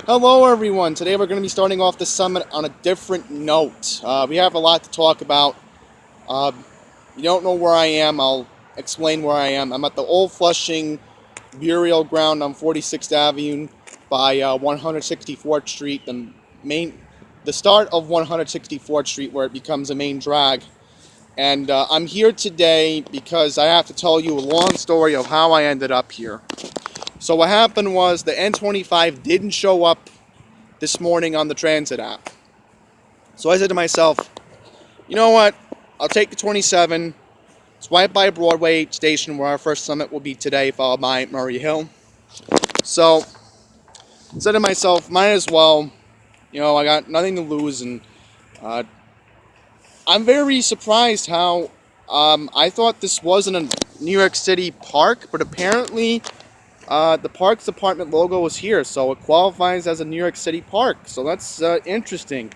Hello everyone, today we're going to be starting off the summit on a different note. We have a lot to talk about. You don't know where I am, I'll explain where I am. I'm at the old Flushing burial ground on 46th Avenue by 164th Street, the start of 164th Street where it becomes a main drag. And I'm here today because I have to tell you a long story of how I ended up here. So what happened was the N25 didn't show up this morning on the transit app. So I said to myself, you know what, I'll take the 27. It's right by Broadway station where our first summit will be today, followed by Murray Hill. So I said to myself, might as well, I got nothing to lose. And I'm very surprised how I thought this wasn't a New York City park, but apparently the Parks Department logo is here, so it qualifies as a New York City park. So that's interesting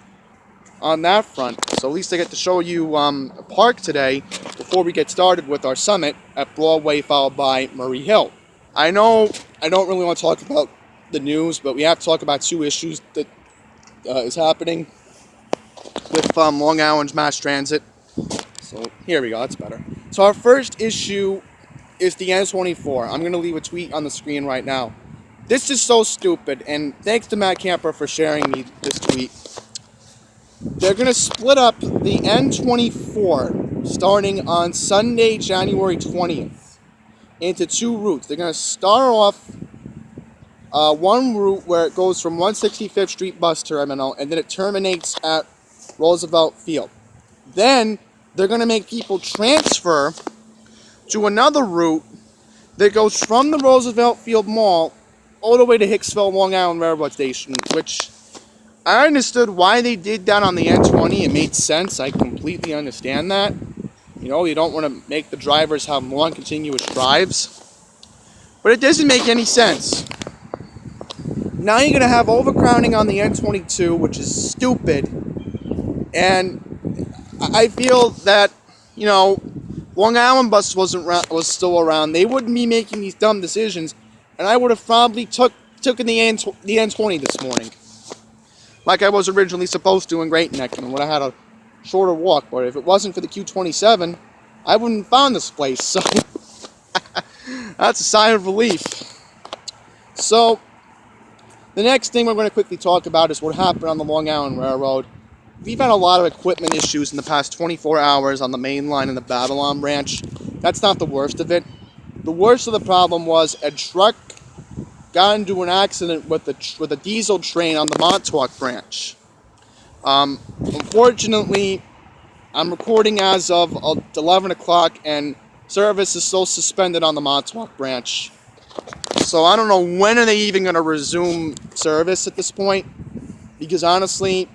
on that front. So at least I get to show you a park today before we get started with our summit at Broadway, followed by Murray Hill. I know I don't really want to talk about the news, but we have to talk about two issues that is happening with Long Island's mass transit. So here we go, that's better. So our first issue is the N24. I'm going to leave a tweet on the screen right now. This is so stupid, and thanks to Matt Camper for sharing me this tweet. They're going to split up the N24 starting on Sunday, January 20th into two routes. They're going to start off one route where it goes from 165th Street bus terminal and then it terminates at Roosevelt Field. Then they're going to make people transfer to another route that goes from the Roosevelt Field Mall all the way to Hicksville, Long Island Railroad Station, which I understood why they did that on the N20. It made sense. I completely understand that. You don't want to make the drivers have long continuous drives. But it doesn't make any sense. Now you're going to have overcrowding on the N22, which is stupid. And I feel that, Long Island bus was still around, they wouldn't be making these dumb decisions, and I would have probably taken the N20 this morning, like I was originally supposed to in Great Neck, and would have had a shorter walk. But if it wasn't for the Q27, I wouldn't have found this place. So that's a sigh of relief. So the next thing we're going to quickly talk about is what happened on the Long Island Railroad. We've had a lot of equipment issues in the past 24 hours on the main line in the Babylon branch. That's not the worst of it. The worst of the problem was a truck got into an accident with a diesel train on the Montauk branch. Unfortunately, I'm recording as of 11 o'clock and service is still suspended on the Montauk branch. So I don't know when are they even going to resume service at this point, because honestly,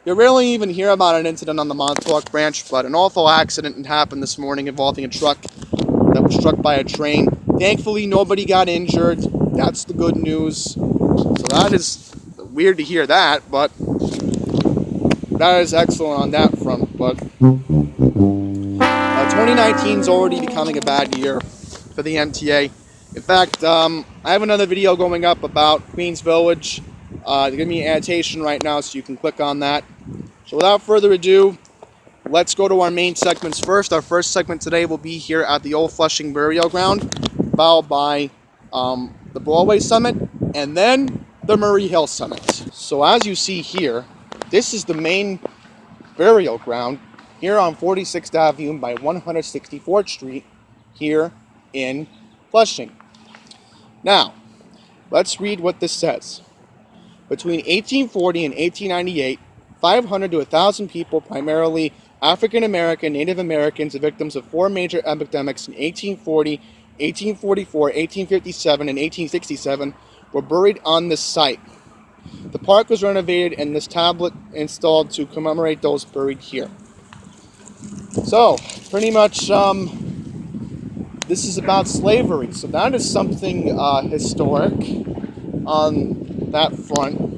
you rarely even hear about an incident on the Montauk branch, but an awful accident happened this morning involving a truck that was struck by a train. Thankfully, nobody got injured. That's the good news. So that is weird to hear that, but that is excellent on that front. But 2019 is already becoming a bad year for the MTA. In fact, I have another video going up about Queens Village. There's going to be an annotation right now, so you can click on that. So without further ado, let's go to our main segments first. Our first segment today will be here at the old Flushing burial ground, followed by the Broadway Summit, and then the Murray Hill Summit. So as you see here, this is the main burial ground here on 46th Avenue by 164th Street here in Flushing. Now, let's read what this says. Between 1840 and 1898, 500 to 1,000 people, primarily African American, Native Americans, are victims of four major epidemics in 1840, 1844, 1857, and 1867, were buried on this site. The park was renovated and this tablet installed to commemorate those buried here. So, pretty much, this is about slavery. So that is something historic on that front.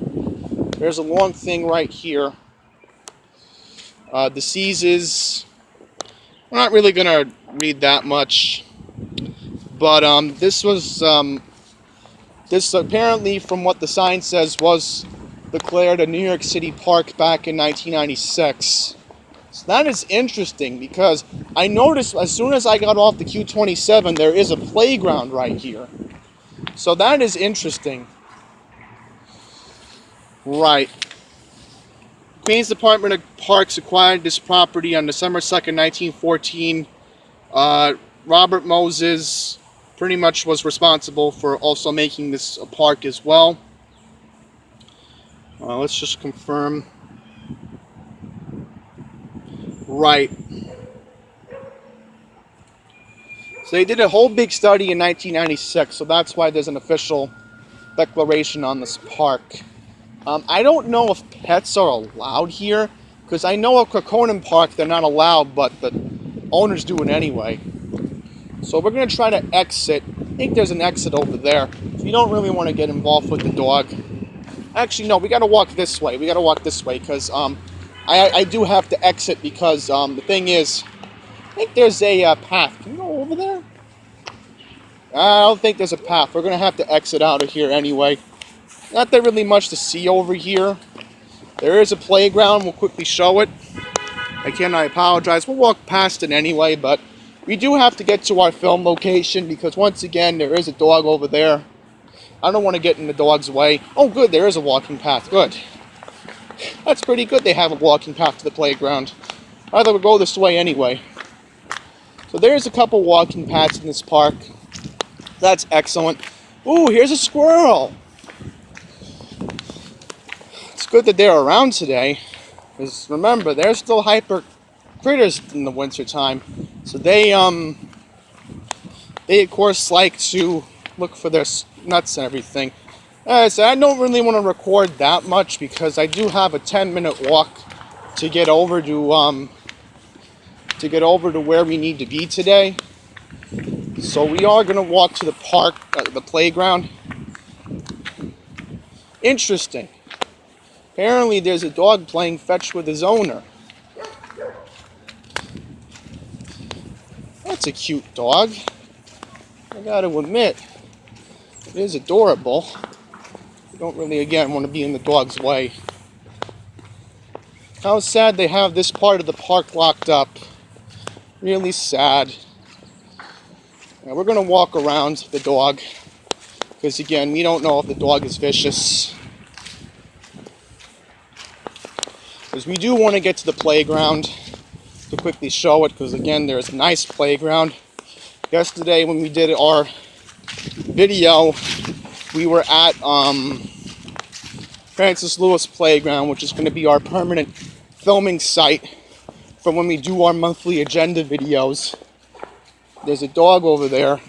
There's a long thing right here. Diseases. We're not really going to read that much. But this This apparently, from what the sign says, was declared a New York City park back in 1996. So that is interesting because I noticed as soon as I got off the Q27, there is a playground right here. So that is interesting. Right. Queens Department of Parks acquired this property on December 2nd, 1914. Robert Moses pretty much was responsible for also making this a park as well. Let's just confirm. Right. So they did a whole big study in 1996, so that's why there's an official declaration on this park. I don't know if pets are allowed here, because I know at Kekkonen Park they're not allowed, but the owners do it anyway. So we're going to try to exit. I think there's an exit over there. So you don't really want to get involved with the dog. Actually, no, we got to walk this way. We got to walk this way, because I do have to exit, because the thing is, I think there's a path. Can you go over there? I don't think there's a path. We're going to have to exit out of here anyway. Not that really much to see over here. There is a playground. We'll quickly show it. Again, I apologize. We'll walk past it anyway, but we do have to get to our film location because once again, there is a dog over there. I don't want to get in the dog's way. Oh, good. There is a walking path. Good. That's pretty good. They have a walking path to the playground. I thought we'd go this way anyway. So there's a couple walking paths in this park. That's excellent. Ooh, here's a squirrel. It's good that they're around today, because remember, they're still hyper critters in the winter time. So they of course like to look for their nuts and everything. So I don't really want to record that much because I do have a 10-minute walk to get over to where we need to be today. So we are going to walk to the park, the playground. Interesting. Apparently there's a dog playing fetch with his owner. That's a cute dog. I gotta admit, it is adorable. You don't really, again, want to be in the dog's way. How sad they have this part of the park locked up. Really sad. Now we're going to walk around the dog because, again, we don't know if the dog is vicious. Because we do want to get to the playground to quickly show it because, again, there's a nice playground. Yesterday when we did our video, we were at Francis Lewis Playground, which is going to be our permanent filming site for when we do our monthly agenda videos. There's a dog over there. I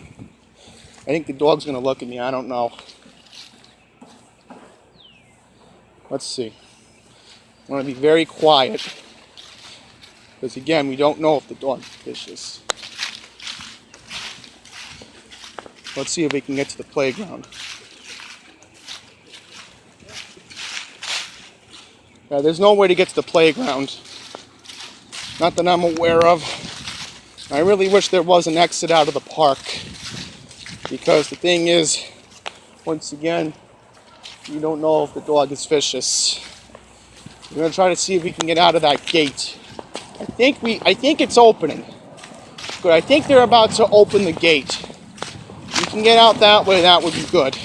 think the dog's going to look at me. I don't know. Let's see. I want to be very quiet. Because again, we don't know if the dog is vicious. Let's see if we can get to the playground. Yeah, there's no way to get to the playground. Not that I'm aware of. I really wish there was an exit out of the park. Because the thing is, once again, you don't know if the dog is vicious. We're going to try to see if we can get out of that gate. I think it's opening. Good. I think they're about to open the gate. If you can get out that way, that would be good.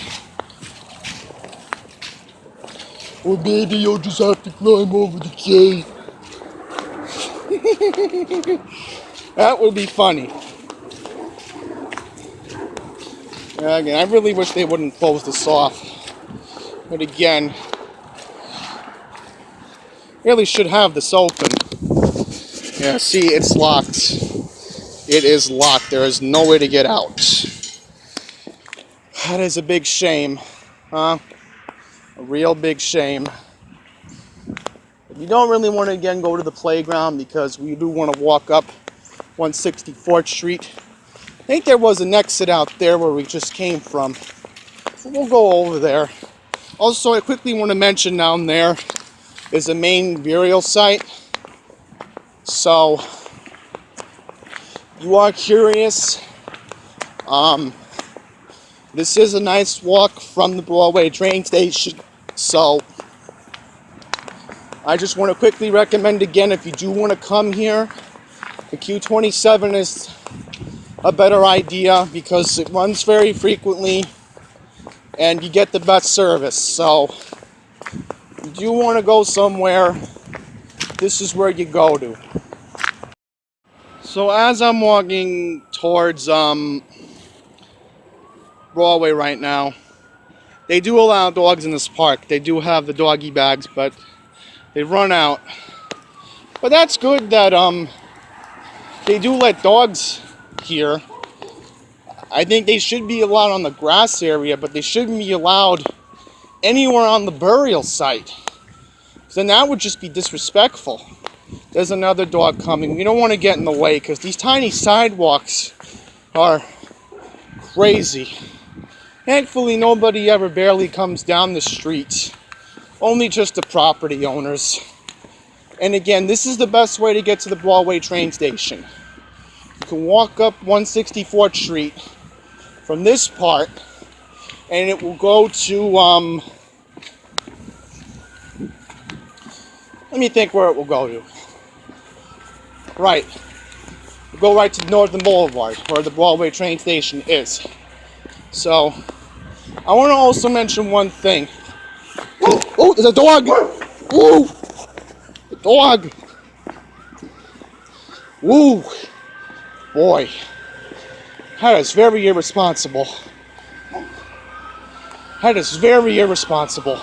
Or maybe you'll just have to climb over the gate. That would be funny. Again, I really wish they wouldn't close this off. But again, really should have this open. Yeah, see, it's locked. It is locked. There is no way to get out. That is a big shame. Huh? A real big shame. But you don't really want to, again, go to the playground because we do want to walk up 164th Street. I think there was an exit out there where we just came from. So we'll go over there. Also, I quickly want to mention down there is a main burial site. So, you are curious, This is a nice walk from the Broadway train station, so I just want to quickly recommend again, if you do want to come here, the Q27 is a better idea because it runs very frequently and you get the best service. So if you do want to go somewhere, this is where you go to. So as I'm walking towards Broadway right now, they do allow dogs in this park. They do have the doggy bags, but they run out. But that's good that they do let dogs here. I think they should be allowed on the grass area, but they shouldn't be allowed anywhere on the burial site. Then that would just be disrespectful. There's another dog coming. We don't want to get in the way because these tiny sidewalks are crazy. Thankfully, nobody ever barely comes down the street. Only just the property owners. And again, this is the best way to get to the Broadway train station. You can walk up 164th Street from this part, and it will go to, let me think where it will go to. Right. We'll go right to Northern Boulevard, where the Broadway train station is. So, I want to also mention one thing. Oh, there's a dog! Ooh! The dog! Ooh! Boy. That is very irresponsible. That is very irresponsible.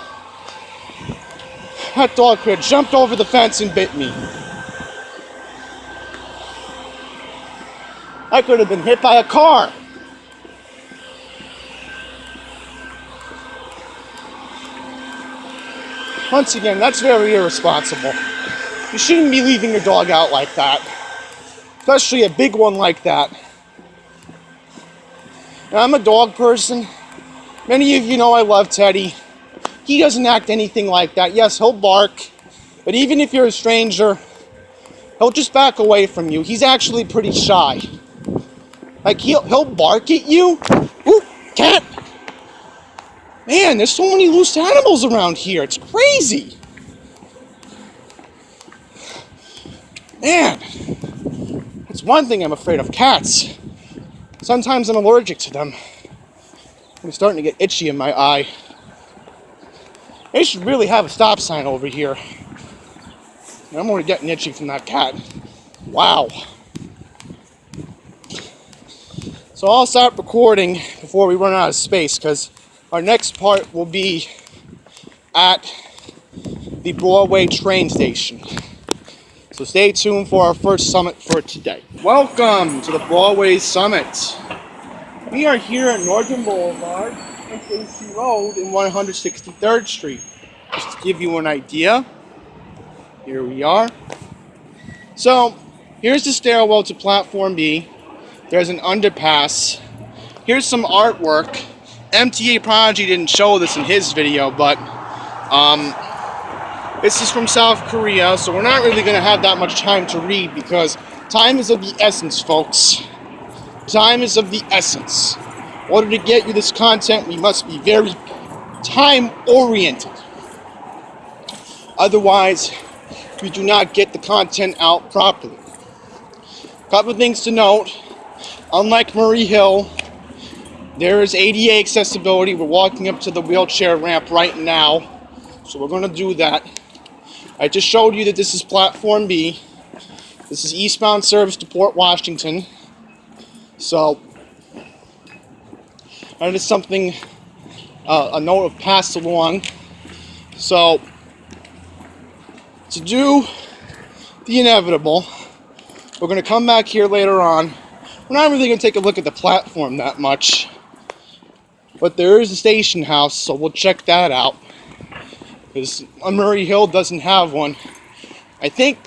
That dog could have jumped over the fence and bit me. I could have been hit by a car. Once again, that's very irresponsible. You shouldn't be leaving your dog out like that. Especially a big one like that. Now, I'm a dog person. Many of you know I love Teddy. He doesn't act anything like that. Yes, he'll bark. But even if you're a stranger, he'll just back away from you. He's actually pretty shy. Like, he'll bark at you. Ooh, cat! Man, there's so many loose animals around here. It's crazy. Man, it's one thing I'm afraid of, cats. Sometimes I'm allergic to them. I'm starting to get itchy in my eye. They should really have a stop sign over here. I'm already getting itchy from that cat. Wow. So I'll stop recording before we run out of space, because our next part will be at the Broadway train station. So stay tuned for our first summit for today. Welcome to the Broadway Summit. We are here at Northern Boulevard and Casey Road in 163rd Street. Just to give you an idea, here we are. So here's the stairwell to Platform B. There's an underpass. Here's some artwork. MTA Prodigy didn't show this in his video, but this is from South Korea, so we're not really going to have that much time to read because time is of the essence, folks. Time is of the essence. In order to get you this content, we must be very time-oriented. Otherwise, we do not get the content out properly. Couple of things to note. Unlike Murray Hill, there is ADA accessibility. We're walking up to the wheelchair ramp right now, so we're going to do that. I just showed you that this is Platform B. This is eastbound service to Port Washington. So, that is something, a note of passed along. So, to do the inevitable, we're going to come back here later on. We're not really going to take a look at the platform that much. But there is a station house, so we'll check that out. Because Murray Hill doesn't have one. I think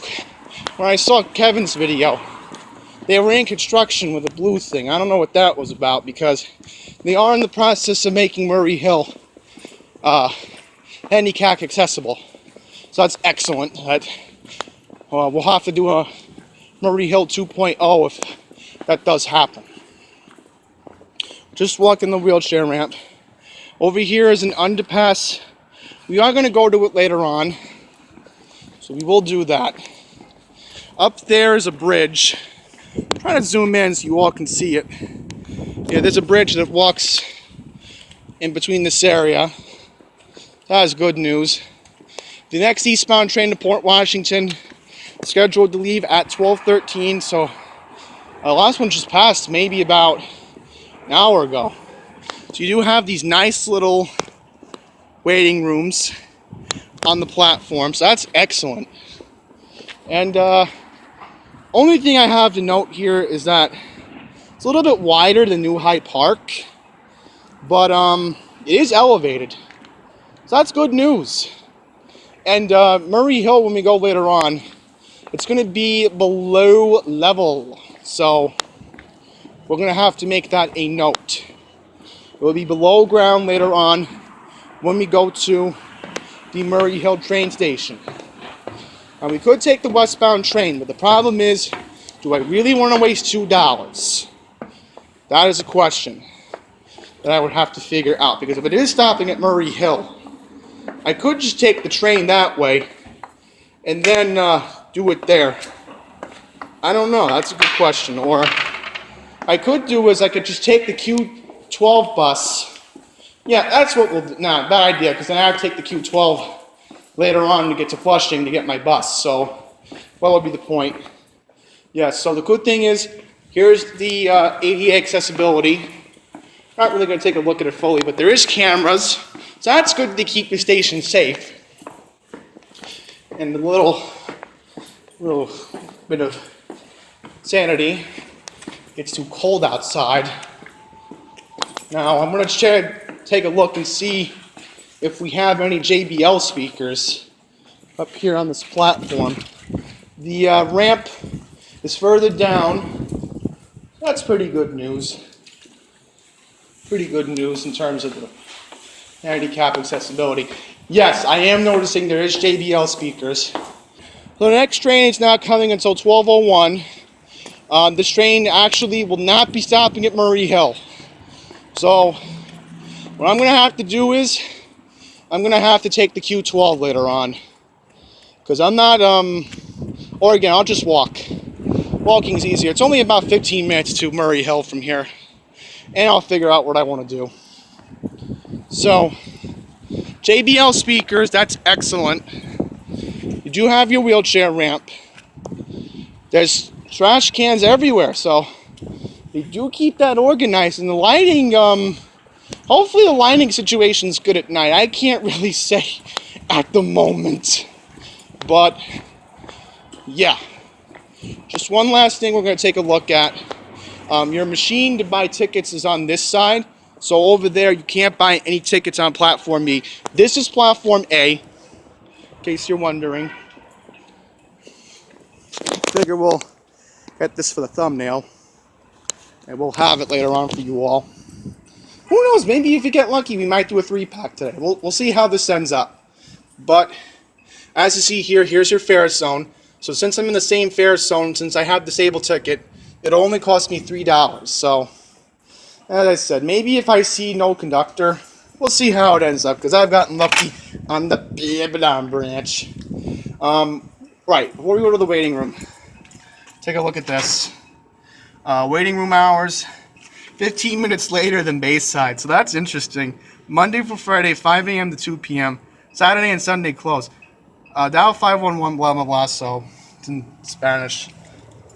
when I saw Kevin's video, they were in construction with a blue thing. I don't know what that was about, because they are in the process of making Murray Hill handicap accessible. So that's excellent. We'll have to do a Murray Hill 2.0 if that does happen. Just walking the wheelchair ramp. Over here is an underpass. We are going to go to it later on, so we will do that. Up there is a bridge. I'm trying to zoom in so you all can see it. Yeah, there's a bridge that walks in between this area. That is good news. The next eastbound train to Port Washington scheduled to leave at 12:13, so the last one just passed maybe about an hour ago. So you do have these nice little waiting rooms on the platform, so that's excellent. And only thing I have to note here is that it's a little bit wider than New Hyde Park, but it is elevated, so that's good news. And Murray Hill, when we go later on, it's going to be below level, so we're going to have to make that a note. It will be below ground later on when we go to the Murray Hill train station. And we could take the westbound train, but the problem is, do I really want to waste $2? That is a question that I would have to figure out, because if it is stopping at Murray Hill, I could just take the train that way and then do it there. I don't know, that's a good question. Or I could do is I could just take the Q12 bus. Yeah, that's what we'll do. Nah, bad idea, because then I have to take the Q12 later on to get to Flushing to get my bus. So, what would be the point? Yeah, so the good thing is, here's the ADA accessibility. Not really going to take a look at it fully, but there is cameras. So that's good to keep the station safe. And a little bit of sanity. It's too cold outside. Now I'm going to take a look and see if we have any JBL speakers up here on this platform. The ramp is further down. That's pretty good news. Pretty good news in terms of the handicap accessibility. Yes, I am noticing there is JBL speakers. So the next train is not coming until 12:01. This train actually will not be stopping at Murray Hill. So what I'm going to have to do is I'm going to have to take the Q12 later on. Because I'm not, or again, I'll just walk. Walking is easier. It's only about 15 minutes to Murray Hill from here. And I'll figure out what I want to do. So, JBL speakers, that's excellent. You do have your wheelchair ramp. There's trash cans everywhere, so they do keep that organized. And the lighting, hopefully the lighting situation's good at night. I can't really say at the moment. But, yeah. Just one last thing we're going to take a look at. Your machine to buy tickets is on this side. So over there, you can't buy any tickets on Platform B. This is Platform A, in case you're wondering. Figure we'll get this for the thumbnail. And we'll have it later on for you all. Who knows, maybe if you get lucky, we might do a 3-pack today. We'll see how this ends up. But, as you see here, here's your fare zone. So since I'm in the same fare zone, since I have disabled ticket, it only cost me $3. So, as I said, maybe if I see no conductor, we'll see how it ends up, because I've gotten lucky on the branch. Right, before we go to the waiting room, take a look at this. Waiting room hours, 15 minutes later than Bayside, so that's interesting. Monday for Friday, 5 a.m. to 2 p.m. Saturday and Sunday closed. Dial 511, blah, blah, blah, so it's in Spanish.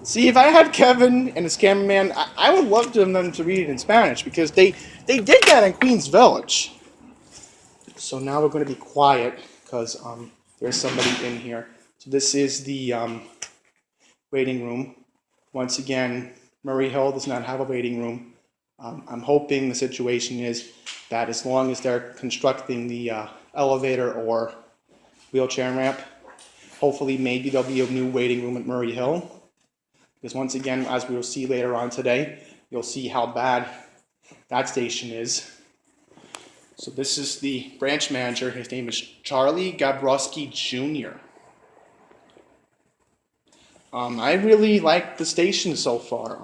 See, if I had Kevin and his cameraman, I would love them to read it in Spanish, because they did that in Queens Village. So now we're going to be quiet, because there's somebody in here. So this is the waiting room. Once again, Murray Hill does not have a waiting room. I'm hoping the situation is that as long as they're constructing the elevator or wheelchair ramp, hopefully maybe there'll be a new waiting room at Murray Hill. Because once again, as we will see later on today, you'll see how bad that station is. So this is the branch manager. His name is Charlie Gabrowski Jr. I really like the station so far.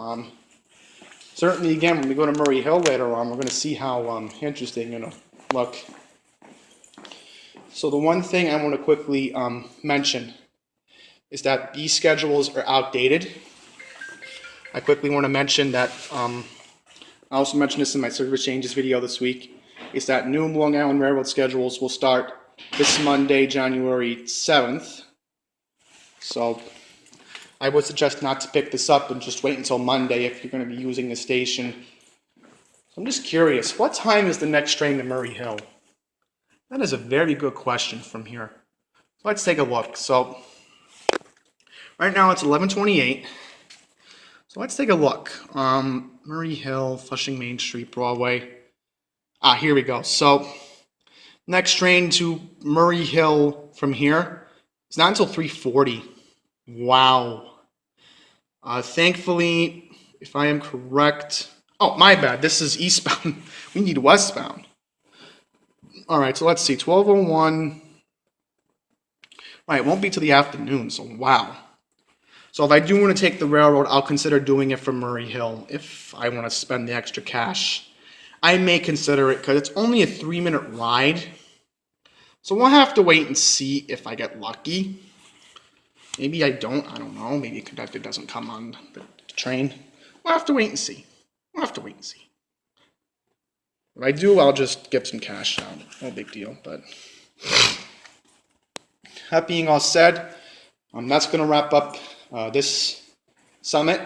Certainly, again, when we go to Murray Hill later on, we're going to see how interesting it'll look. So the one thing I want to quickly mention is that these schedules are outdated. I quickly want to mention that, I also mentioned this in my service changes video this week, is that new Long Island Railroad schedules will start this Monday, January 7th. So I would suggest not to pick this up and just wait until Monday if you're going to be using the station. I'm just curious, what time is the next train to Murray Hill? That is a very good question from here. Let's take a look. So right now it's 11:28. So let's take a look. Murray Hill, Flushing Main Street, Broadway. Here we go. So next train to Murray Hill from here is not until 3:40. Wow. Thankfully, if I am correct, oh, my bad, this is eastbound. We need westbound. All right, so let's see, 12:01. Right, it won't be till the afternoon, so wow. So if I do want to take the railroad, I'll consider doing it from Murray Hill if I want to spend the extra cash. I may consider it because it's only a 3-minute ride. So we'll have to wait and see if I get lucky. Maybe I don't know. Maybe the conductor doesn't come on the train. We'll have to wait and see. If I do, I'll just get some cash out. No big deal, but that being all said, that's going to wrap up this summit.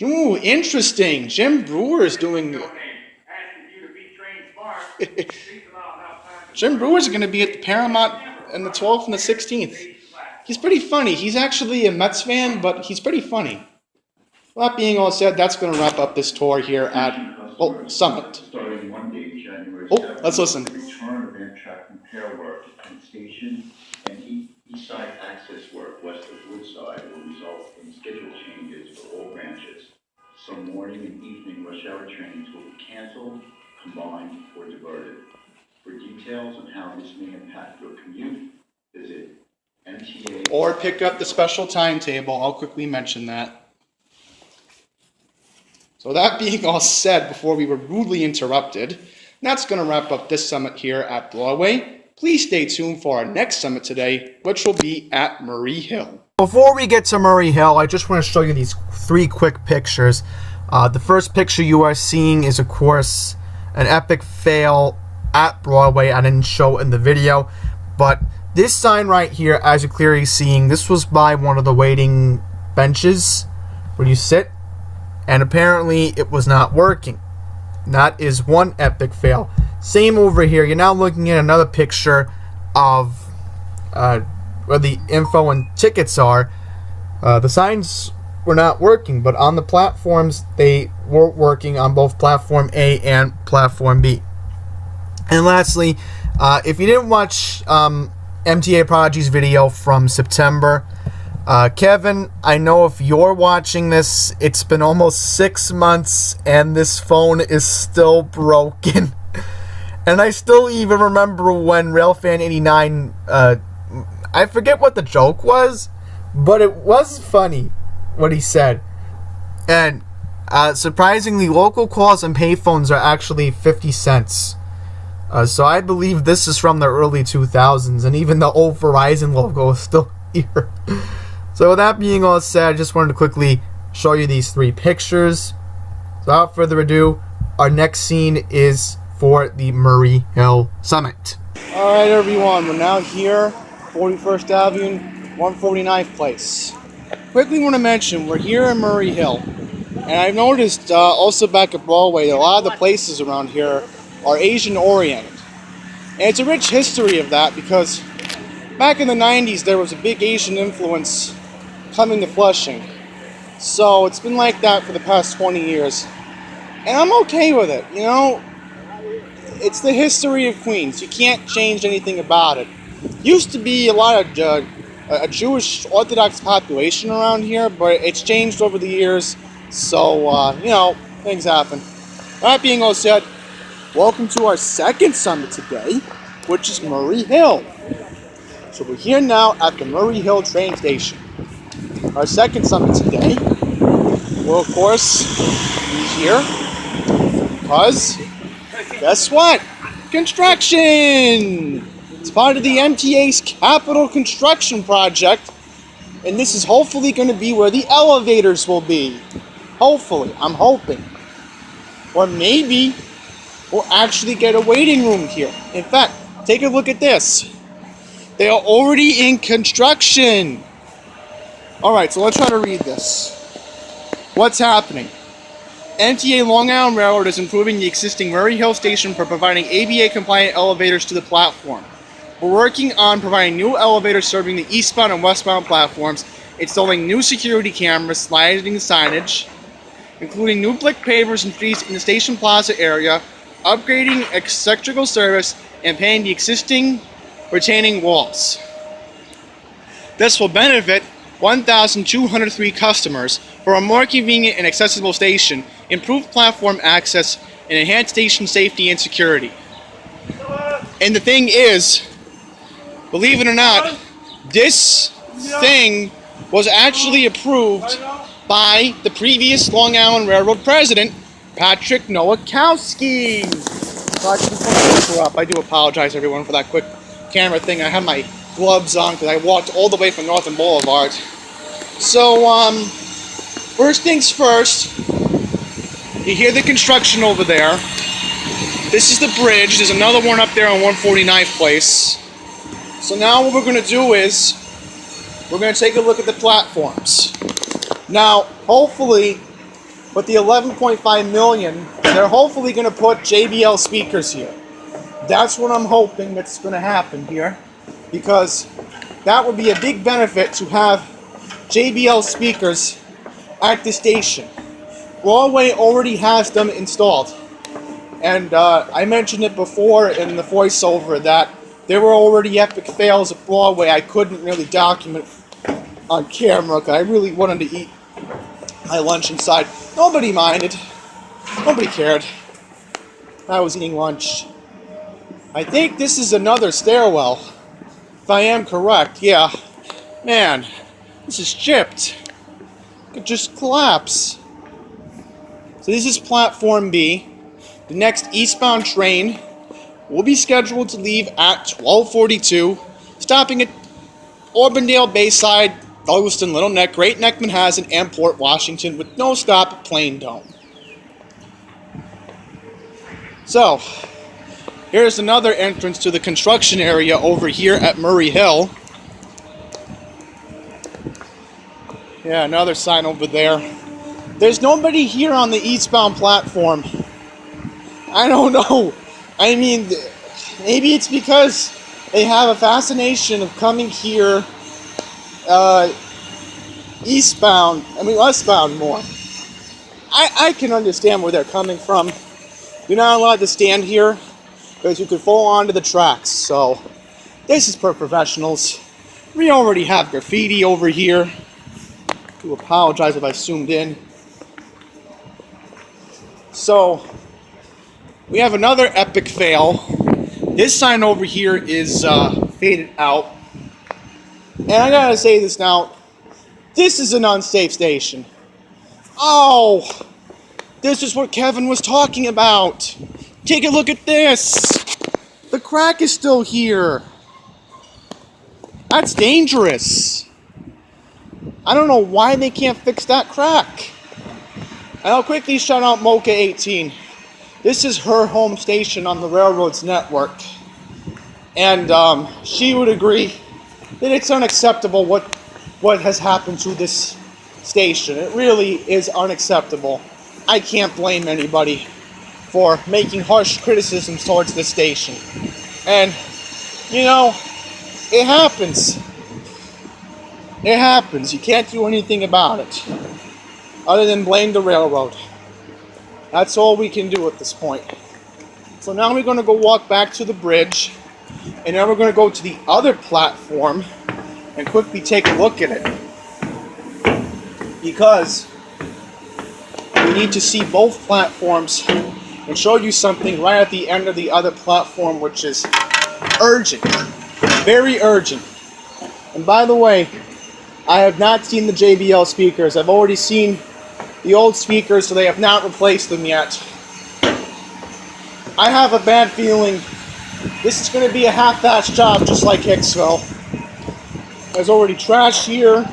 Ooh, interesting. Jim Brewer is doing... Jim Brewer's going to be at the Paramount on the 12th and the 16th. He's pretty funny. He's actually a Mets fan, but he's pretty funny. Well, that being all said, that's going to wrap up this tour here at Summit. Starting Monday, January 7th, let's listen. The return of Amtrak repair work at Penn Station and east side access work west of Woodside will result in schedule changes for all branches. Some morning and evening rush hour trains will be canceled, combined, or diverted. For details on how this may impact your commute, visit MTA. Or pick up the special timetable. I'll quickly mention that. So that being all said, before we were rudely interrupted, that's going to wrap up this summit here at Broadway. Please stay tuned for our next summit today, which will be at Murray Hill. Before we get to Murray Hill, I just want to show you these 3 quick pictures. The first picture you are seeing is, of course, an epic fail at Broadway. I didn't show it in the video, but this sign right here, as you're clearly seeing, this was by one of the waiting benches where you sit. And apparently it was not working. That is one epic fail. Same over here. You're now looking at another picture of where the info and tickets are. The signs were not working, but on the platforms they were working on both platform A and platform B. And lastly, if you didn't watch MTA Prodigy's video from September, Kevin, I know if you're watching this, it's been almost 6 months and this phone is still broken. And I still even remember when Railfan89, I forget what the joke was, but it was funny what he said. And surprisingly, local calls and payphones are actually 50 cents. So I believe this is from the early 2000s, and even the old Verizon logo is still here. So with that being all said, I just wanted to quickly show you these 3 pictures. So without further ado, our next scene is for the Murray Hill Summit. Alright everyone, we're now here, 41st Avenue, 149th Place. Quickly want to mention, we're here in Murray Hill. And I've noticed also back at Broadway, a lot of the places around here are Asian oriented. And it's a rich history of that because back in the 90s there was a big Asian influence coming to Flushing. So it's been like that for the past 20 years. And I'm okay with it, you know. It's the history of Queens. You can't change anything about it. Used to be a lot of a Jewish Orthodox population around here, but it's changed over the years. So, you know, things happen. That being all said, welcome to our second summit today, which is Murray Hill. So we're here now at the Murray Hill train station. Our second summit today. Well, of course, he's here because, guess what? Construction! It's part of the MTA's capital construction project, and this is hopefully going to be where the elevators will be. Hopefully, I'm hoping. Or maybe we'll actually get a waiting room here. In fact, take a look at this. They are already in construction. Alright, so let's try to read this. What's happening? MTA Long Island Railroad is improving the existing Murray Hill station for providing ABA-compliant elevators to the platform. We're working on providing new elevators serving the eastbound and westbound platforms, installing new security cameras, sliding signage, including new brick pavers and trees in the station plaza area, upgrading electrical service, and painting the existing retaining walls. This will benefit 1,203 customers for a more convenient and accessible station, improved platform access, and enhanced station safety and security. And the thing is, believe it or not, this thing was actually approved by the previous Long Island Railroad president, Patrick Nowakowski. I do apologize, everyone, for that quick camera thing. I have my gloves on because I walked all the way from Northern Boulevard. So, first things first, you hear the construction over there. This is the bridge. There's another one up there on 149th Place. So now what we're going to do is, we're going to take a look at the platforms. Now, hopefully, with the 11.5 million, they're hopefully going to put JBL speakers here. That's what I'm hoping that's going to happen here, because that would be a big benefit to have JBL speakers at the station. Broadway already has them installed, and I mentioned it before in the voiceover that there were already epic fails at Broadway I couldn't really document on camera because I really wanted to eat my lunch inside. Nobody minded. Nobody cared. I was eating lunch. I think this is another stairwell, if I am correct. Yeah. Man, this is chipped. It could just collapse. So this is platform B. The next eastbound train will be scheduled to leave at 12:42, stopping at Auburndale, Bayside, Douglaston, Little Neck, Great Neck, Manhasset, and Port Washington, with no stop at Plain Dome. So, here's another entrance to the construction area over here at Murray Hill. Yeah, another sign over there. There's nobody here on the eastbound platform. I don't know. I mean, maybe it's because they have a fascination of coming here westbound more. I can understand where they're coming from. You're not allowed to stand here because you could fall onto the tracks. So, this is for professionals. We already have graffiti over here. I do apologize if I zoomed in. So, we have another epic fail. This sign over here is faded out. And I gotta say this now. This is an unsafe station. Oh! This is what Kevin was talking about. Take a look at this. The crack is still here. That's dangerous. I don't know why they can't fix that crack. And I'll quickly shout out Mocha 18. This is her home station on the railroad's network. And she would agree that it's unacceptable what has happened to this station. It really is unacceptable. I can't blame anybody for making harsh criticisms towards this station. And, you know, it happens. It happens. You can't do anything about it other than blame the railroad. That's all we can do at this point. So now we're going to go walk back to the bridge, and then we're going to go to the other platform and quickly take a look at it. Because we need to see both platforms and show you something right at the end of the other platform, which is urgent. Very urgent. And by the way, I have not seen the JBL speakers. I've already seen the old speakers, so they have not replaced them yet. I have a bad feeling this is going to be a half-assed job, just like Hicksville. There's already trash here.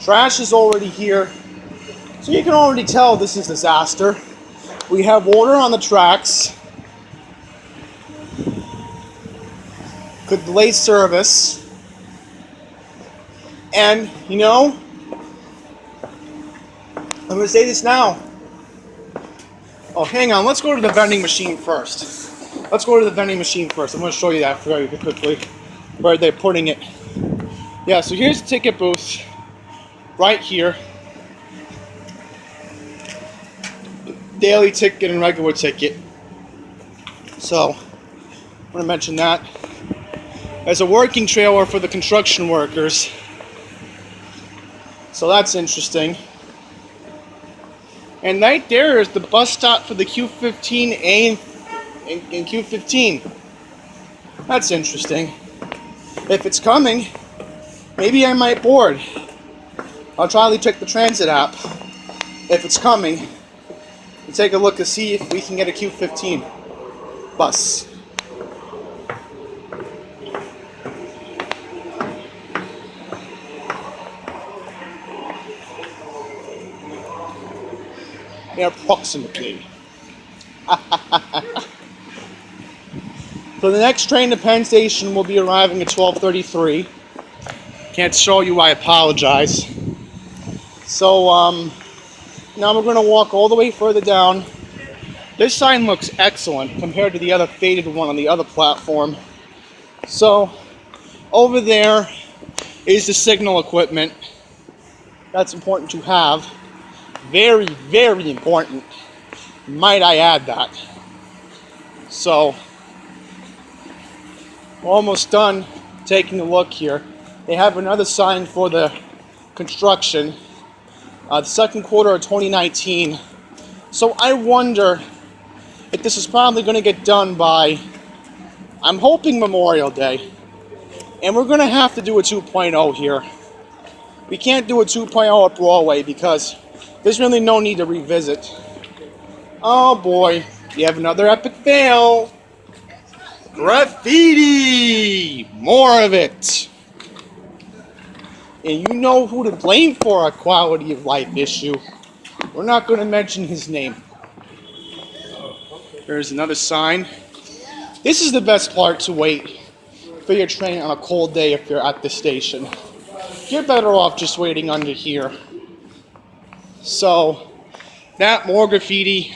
Trash is already here. So you can already tell this is a disaster. We have water on the tracks. Could delay service. And, you know, I'm going to say this now. Oh, hang on. Let's go to the vending machine first. Let's go to the vending machine first. I'm going to show you that very quickly, where they're putting it. Yeah, so here's the ticket booth. Right here. Daily ticket and regular ticket. So, I want to mention that. There's a working trailer for the construction workers. So that's interesting. And right there is the bus stop for the Q15A and Q15. That's interesting. If it's coming, maybe I might board. I'll try to check the transit app if it's coming and take a look to see if we can get a Q15 bus. Approximately. So the next train to Penn Station will be arriving at 12:33. Can't show you, I apologize. So now we're going to walk all the way further down. This sign looks excellent compared to the other faded one on the other platform. So over there is the signal equipment. That's important to have. Very, very important. Might I add that. So, we're almost done taking a look here. They have another sign for the construction. The second quarter of 2019. So I wonder if this is probably going to get done by, I'm hoping, Memorial Day. And we're going to have to do a 2.0 here. We can't do a 2.0 at Broadway because there's really no need to revisit. Oh boy, you have another epic fail. Graffiti! More of it. And you know who to blame for a quality of life issue. We're not going to mention his name. There's another sign. This is the best part to wait for your train on a cold day if you're at the station. You're better off just waiting under here. So, that more graffiti.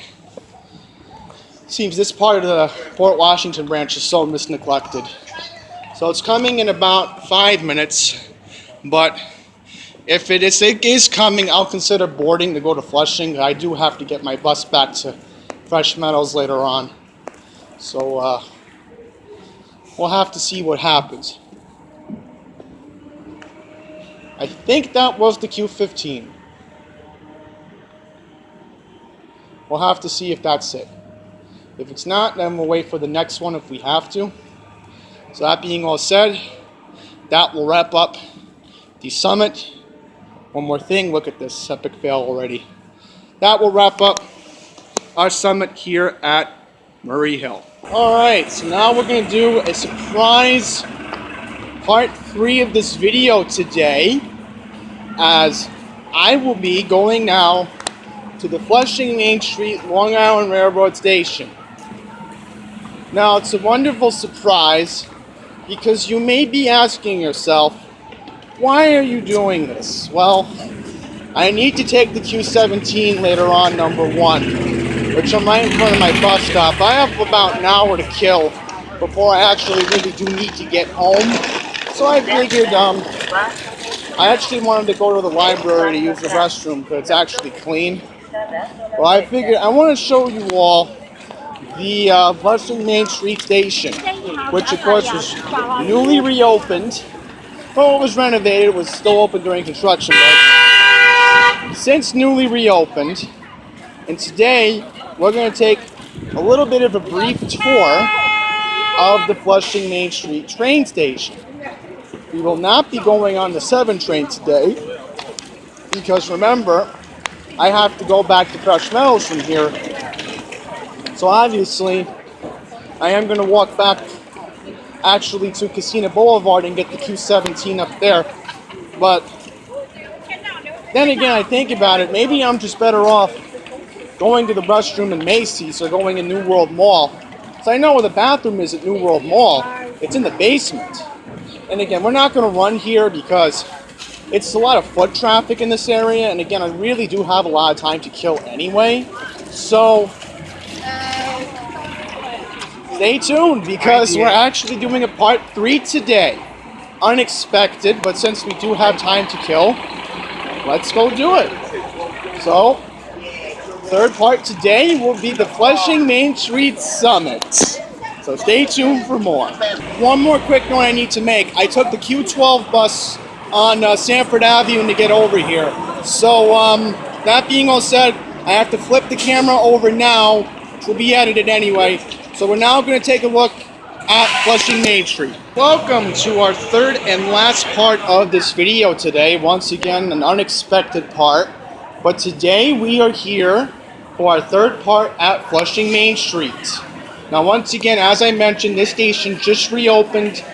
Seems this part of the Port Washington branch is so misneglected. So it's coming in about 5 minutes, but if it is coming, I'll consider boarding to go to Flushing. I do have to get my bus back to Fresh Meadows later on. So we'll have to see what happens. I think that was the Q15. We'll have to see if that's it. If it's not, then we'll wait for the next one if we have to. So that being all said, that will wrap up the summit. One more thing, look at this epic fail already. That will wrap up our summit here at Murray Hill. Alright, so now we're going to do a surprise part 3 of this video today, as I will be going now to the Flushing Main Street Long Island Railroad Station. Now, it's a wonderful surprise because you may be asking yourself, why are you doing this? Well, I need to take the Q17 later on, number 1, which I'm right in front of my bus stop. I have about an hour to kill before I actually really do need to get home. So I figured, I actually wanted to go to the library to use the restroom because it's actually clean. Well, I figured I want to show you all the Flushing Main Street Station, which of course was newly reopened. Well, it was renovated, it was still open during construction, but since newly reopened. And today, we're going to take a little bit of a brief tour of the Flushing Main Street train station. We will not be going on the 7 train today, because remember, I have to go back to Fresh Meadows from here. So obviously, I am going to walk back actually to Casino Boulevard and get the Q17 up there. But then again, I think about it, maybe I'm just better off going to the restroom in Macy's or going in New World Mall. So I know where the bathroom is at New World Mall. It's in the basement. And again, we're not going to run here because it's a lot of foot traffic in this area. And again, I really do have a lot of time to kill anyway. So stay tuned because we're actually doing a part 3 today. Unexpected, but since we do have time to kill, let's go do it. So, third part today will be the Flushing Main Street Summit. So stay tuned for more. One more quick note I need to make. I took the Q12 bus on Sanford Avenue to get over here. So that being all said, I have to flip the camera over now, which will be edited anyway. So we're now going to take a look at Flushing Main Street. Welcome to our third and last part of this video today. Once again, an unexpected part. But today we are here for our third part at Flushing Main Street. Now once again, as I mentioned, this station just reopened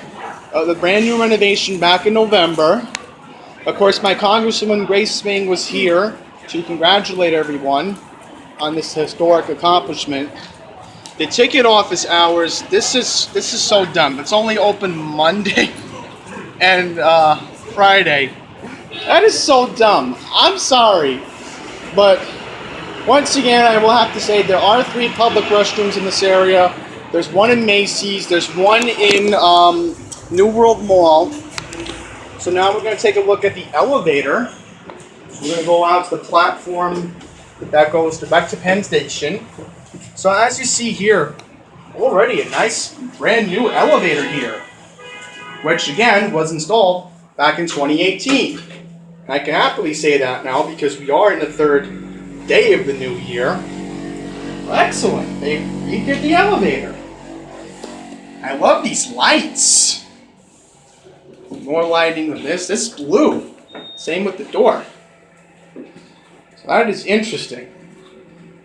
the brand new renovation back in November. Of course, my Congresswoman Grace Spang was here to congratulate everyone on this historic accomplishment. The ticket office hours, this is so dumb. It's only open Monday and Friday. That is so dumb. I'm sorry. But once again, I will have to say there are 3 public restrooms in this area. There's one in Macy's. There's one in New World Mall. So now we're going to take a look at the elevator. We're going to go out to the platform that goes back to Penn Station. So as you see here, already a nice brand new elevator here, which again was installed back in 2018. And I can happily say that now because we are in the 3rd day of the new year. Well, excellent. They redid the elevator. I love these lights. More lighting than this. This is blue. Same with the door. So that is interesting.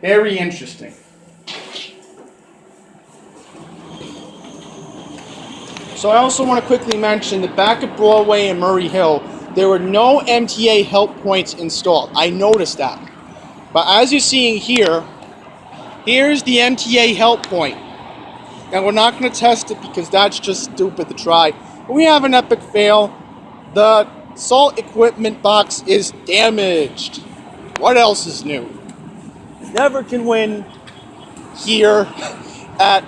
Very interesting. So I also want to quickly mention that back at Broadway and Murray Hill, there were no MTA help points installed. I noticed that. But as you're seeing here, here's the MTA help point. And we're not going to test it because that's just stupid to try. But we have an epic fail. The salt equipment box is damaged. What else is new? Never can win here at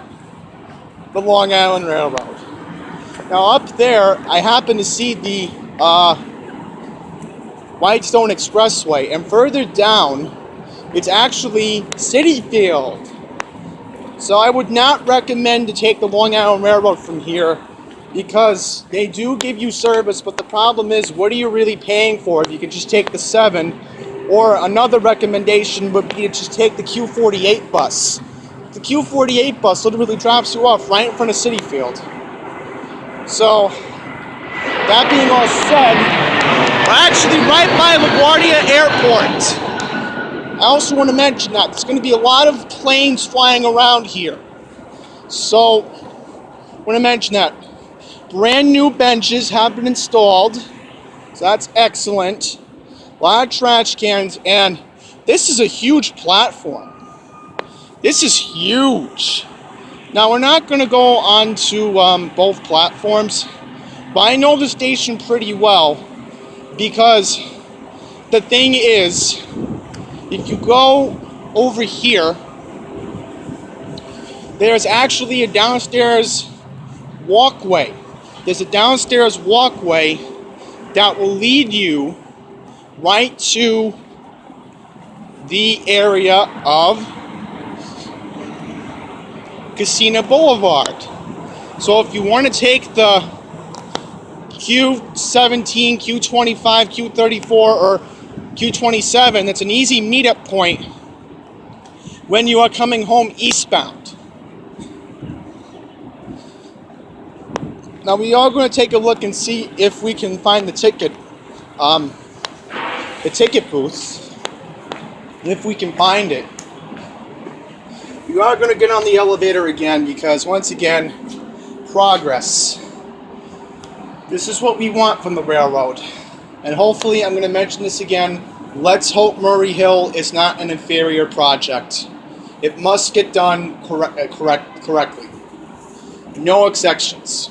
the Long Island Railroad. Now up there, I happen to see the Whitestone Expressway, and further down, it's actually City Field. So I would not recommend to take the Long Island Railroad from here because they do give you service, but the problem is, what are you really paying for if you could just take the 7? Or another recommendation would be to just take the Q48 bus. The Q48 bus literally drops you off right in front of City Field. So, that being all said, we're actually right by LaGuardia Airport. I also want to mention that there's going to be a lot of planes flying around here. So, I want to mention that. Brand new benches have been installed. So that's excellent. A lot of trash cans, and this is a huge platform. This is huge. Now, we're not going to go on to both platforms, but I know the station pretty well because the thing is, if you go over here, there's actually a downstairs walkway. There's a downstairs walkway that will lead you right to the area of Casino Boulevard. So if you want to take the Q17, Q25, Q34, or Q27, that's an easy meetup point when you are coming home eastbound. Now we are going to take a look and see if we can find the ticket booths. if we can find it. We are going to get on the elevator again because, once again, progress. This is what we want from the railroad. And hopefully, I'm going to mention this again, let's hope Murray Hill is not an inferior project. It must get done correctly. No exceptions.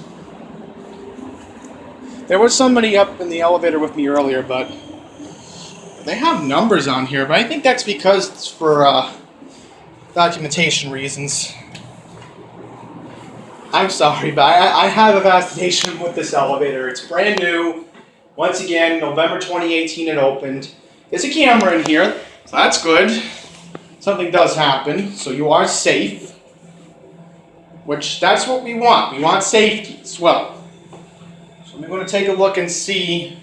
There was somebody up in the elevator with me earlier, but they have numbers on here, but I think that's because it's for documentation reasons. I'm sorry, but I have a fascination with this elevator. It's brand new. Once again, November 2018 it opened. There's a camera in here, so that's good. Something does happen, so you are safe. Which, that's what we want. We want safety as well. So I'm going to take a look and see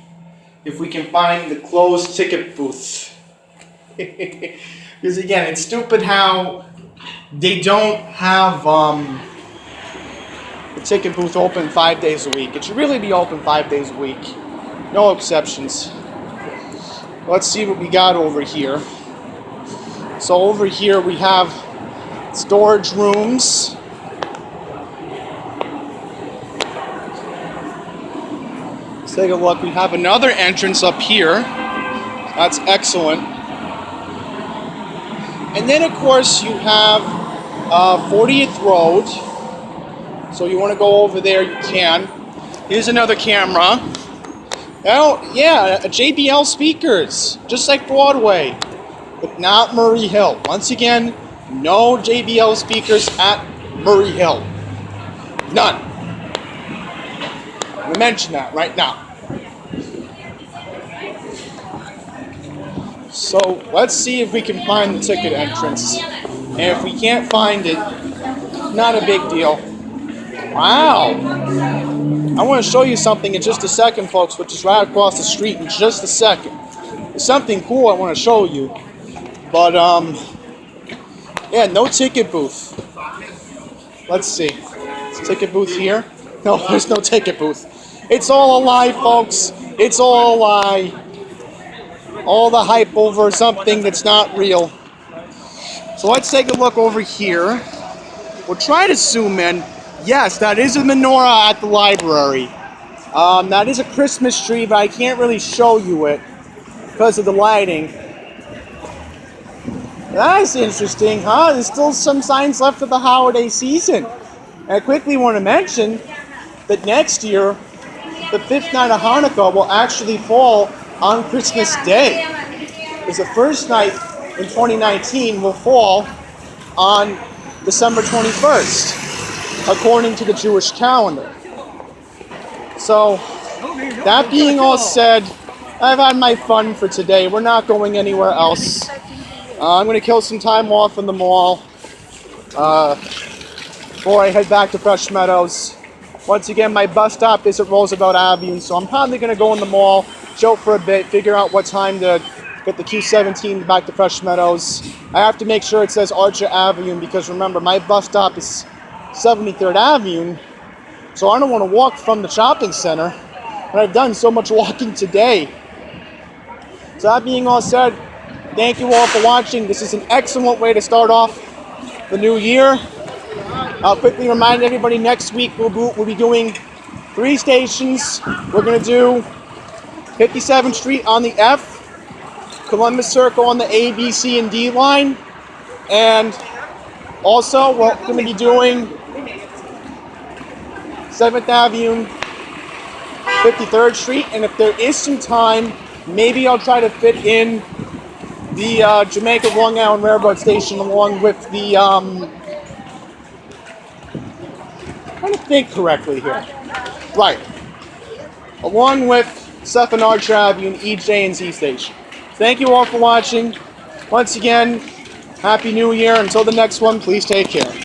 if we can find the closed ticket booth. Because again, it's stupid how they don't have the ticket booth open 5 days a week. It should really be open 5 days a week. No exceptions. Let's see what we got over here. So over here we have storage rooms. Let's take a look. We have another entrance up here. That's excellent. And then of course you have 40th Road. So you want to go over there, you can. Here's another camera. Oh, yeah, JBL speakers, just like Broadway, but not Murray Hill. Once again, no JBL speakers at Murray Hill. None. I'm going to mention that right now. So let's see if we can find the ticket entrance. And if we can't find it, not a big deal. Wow. I want to show you something in just a second, folks, which is right across the street in just a second. There's something cool I want to show you. But, yeah, no ticket booth. Let's see. Is ticket booth here? No, there's no ticket booth. It's all a lie, folks. It's all a lie. All the hype over something that's not real. So let's take a look over here. We'll try to zoom in. Yes, that is a menorah at the library. That is a Christmas tree, but I can't really show you it because of the lighting. That's interesting, huh? There's still some signs left of the holiday season. And I quickly want to mention that next year, the 5th night of Hanukkah will actually fall on Christmas Day. Because the first night in 2019 will fall on December 21st. According to the Jewish calendar. So, that being all said, I've had my fun for today. We're not going anywhere else. I'm going to kill some time off in the mall before I head back to Fresh Meadows. Once again, my bus stop is at Roosevelt Avenue, so I'm probably going to go in the mall, chill for a bit, figure out what time to get the Q17 back to Fresh Meadows. I have to make sure it says Archer Avenue because remember, my bus stop is 73rd Avenue, so I don't want to walk from the shopping center, and I've done so much walking today. So that being all said, thank you all for watching. This is an excellent way to start off the new year. I'll quickly remind everybody next week we'll be doing 3 stations. We're going to do 57th Street on the F, Columbus Circle on the A, B, C, and D line, and also we're going to be doing 7th Avenue, 53rd Street, and if there is some time, maybe I'll try to fit in the Jamaica Long Island Railroad Station along with the, I'm trying to think correctly here. Right. Along with Seth and Archer Avenue and EJ and Z Station. Thank you all for watching. Once again, Happy New Year. Until the next one, please take care.